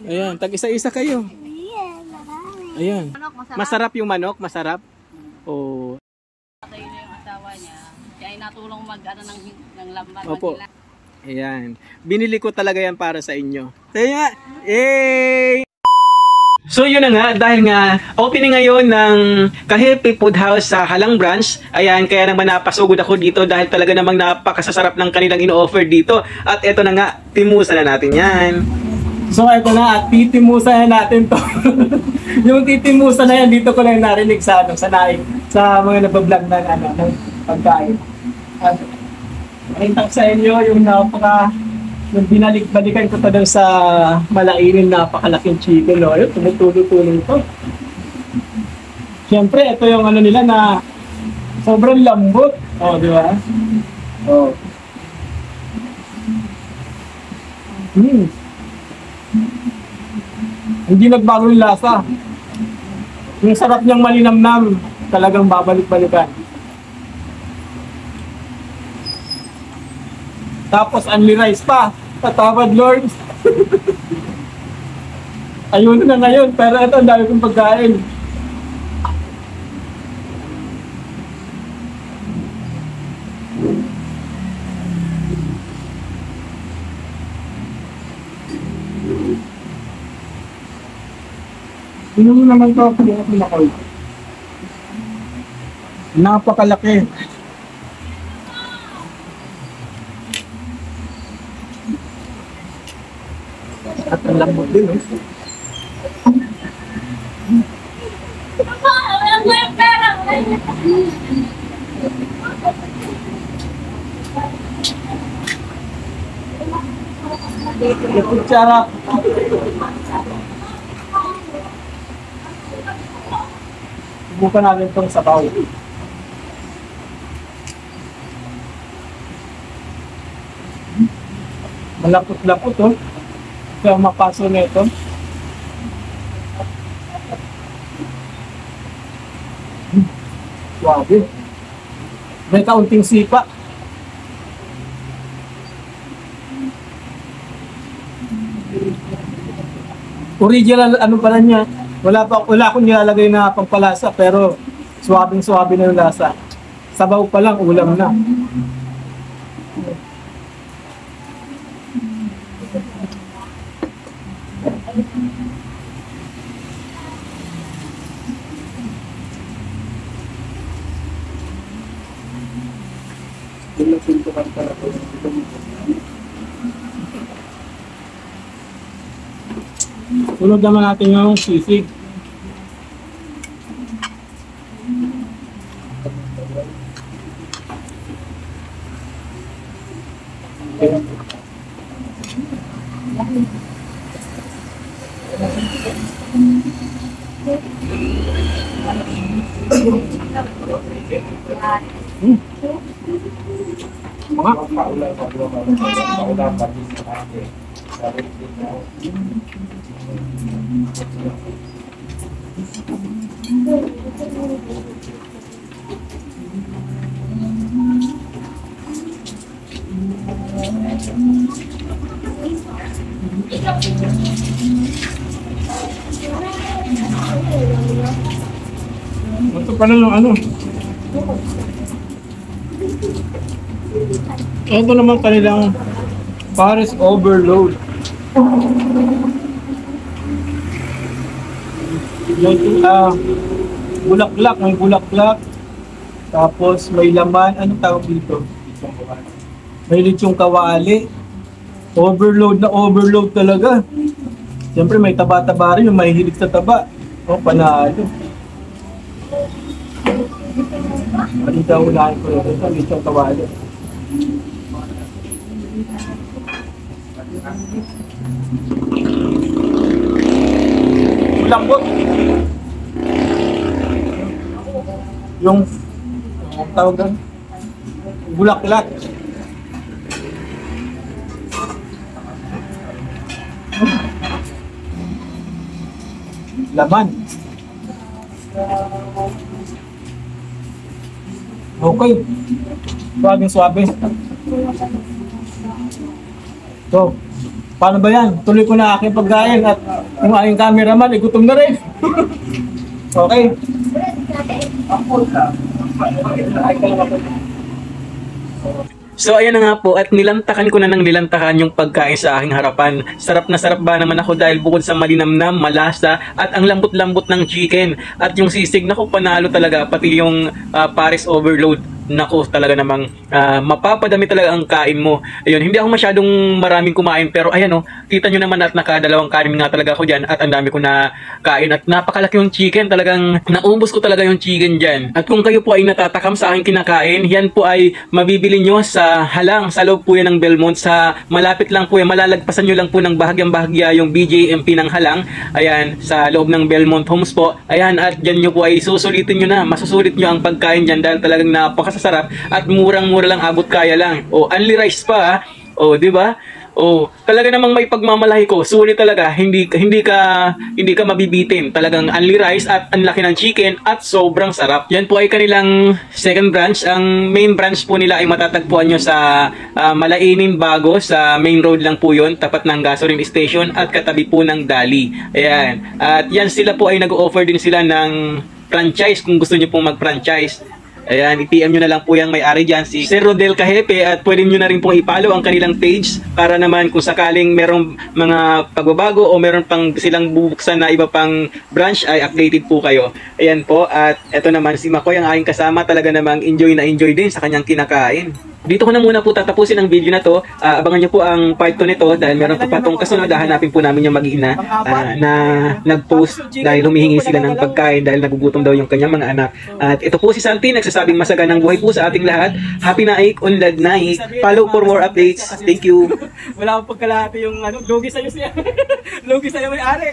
Ayan, tag-isa-isa kayo. Ayan. Masarap yung manok, masarap. Oh. Patay na yung asawa niya. Kaya natulong mag-ano ng lambat. Opo. Ayan. Binili ko talaga yan para sa inyo. Kaya, eh! So yun na nga, dahil nga opening ngayon ng Kahipi Food House sa Halang Branch. Ayan, kaya naman napasugod ako dito dahil talaga namang napakasasarap ng kanilang ino-offer dito. At eto na nga, timusan na natin yan. So eto na, at titimusan na natin to. Yung titimusan na yan, dito ko lang narinig sa naik, sa mga nabablog ng pagkain. At pakita sa inyo yung yung binalik-balikan ko to doon sa Malainin, napakalaking chicken, no? Ayun, tumutulo-tulo ito. Siyempre, ito yung ano nila na sobrang lambot. Oh, di ba? Oh. Hindi nagbago yung lasa. Yung sarap niyang malinamnam, talagang babalik-balikan. Tapos only rice pa. Patawad Lord. Ayun na ngayon, pero ito ang dami kong pagkain. Ano naman ito? Napakalaki. At ang lambot din, eh. Kutsara. Subukan natin itong sabaw. Malapot-lapot, oh. Kaya mapaso na ito. Wabi. May kaunting sipa. Original ano pala niya. Wala akong nilalagay na pampalasa, pero swabing-swabe na yung lasa. Sabaw pa lang, ulam na. Sunod naman natin yung sisig. Ito pala ng ano. Ito naman kanilang Paris Overload. Bulaklak, may bulaklak. Tapos may laman, anong tawag dito? May lechong kawali. Overload na overload talaga. Siyempre may taba-taba rin, yung mahihilig sa taba. O, panalo. Malita unahin ko rin ito, lechong kawali. Lambot. Yung tawag doon, bulaklak. Laman. Okay. Suwabing-suwabe. So, Paano ba yan? Tuloy ko na aking pagkain at yung aking cameraman, gutom na rin. Okay. So ayan na nga po at nilantakan ko na ng nilantakan yung pagkain sa aking harapan. Sarap na sarap ba naman ako dahil bukod sa malinamnam, malasa at ang lambot-lambot ng chicken at yung sisig, naku panalo talaga, pati yung Paris overload. Naku, talaga namang mapapadami talaga ang kain mo. Ayun, hindi ako masyadong maraming kumain pero ayan kita nyo naman at nakadalawang kanin nga talaga ako dyan at ang dami ko na kain at napakalaki yung chicken, talagang naubos ko talaga yung chicken dyan. At kung kayo po ay natatakam sa aking kinakain, yan po ay mabibili nyo sa Halang, sa loob po yan ng Belmont, sa malapit lang po yan, malalagpasan nyo lang po ng bahagyang-bahagya yung BJMP ng Halang, ayan, sa loob ng Belmont Homes po, ayan, at dyan nyo po ay susulitin nyo na, masusulit nyo ang pagkain dyan dahil talagang napakasarap at murang-mura lang, abot kaya lang. O, only rice pa, di ba? Oh, talaga namang may pagmamalahi ko. Sulit talaga. Hindi ka mabibitin. Talagang only rice at ang laki ng chicken at sobrang sarap. Yan po ay kanilang second branch. Ang main branch po nila ay matatagpuan nyo sa Malainin Bago. Sa main road lang po yun. Tapat ng gasoline station at katabi po ng Dali. Ayan. At yan sila po ay nag-offer din sila ng franchise kung gusto nyo pong mag-franchise. Ayan, i-PM nyo na lang po yung may-ari dyan, si Sir Rodel Cajepe, at pwede nyo na rin pong i-follow ang kanilang page para naman kung sakaling merong mga pagbabago o meron pang silang bubuksan na iba pang branch ay updated po kayo. Ayan po, at eto naman si Makoy ang aking kasama, talaga namang enjoy na enjoy din sa kanyang kinakain. Dito ko na muna po tatapusin ang video na to. Abangan nyo po ang part 2 nito dahil meron pa patong kasunod. Hanapin po namin yung mag-ina na nag-post dahil humihingi sila ng pagkain dahil nagugutom daw yung kanyang mga anak. At ito po si Santi, nagsasabing masaganang buhay po sa ating lahat. Happy Naik, Unlad Naik. Follow for more updates. Thank you. Wala akong pagkalahati yung lugi sa'yo siya. Lugi sa'yo may ari.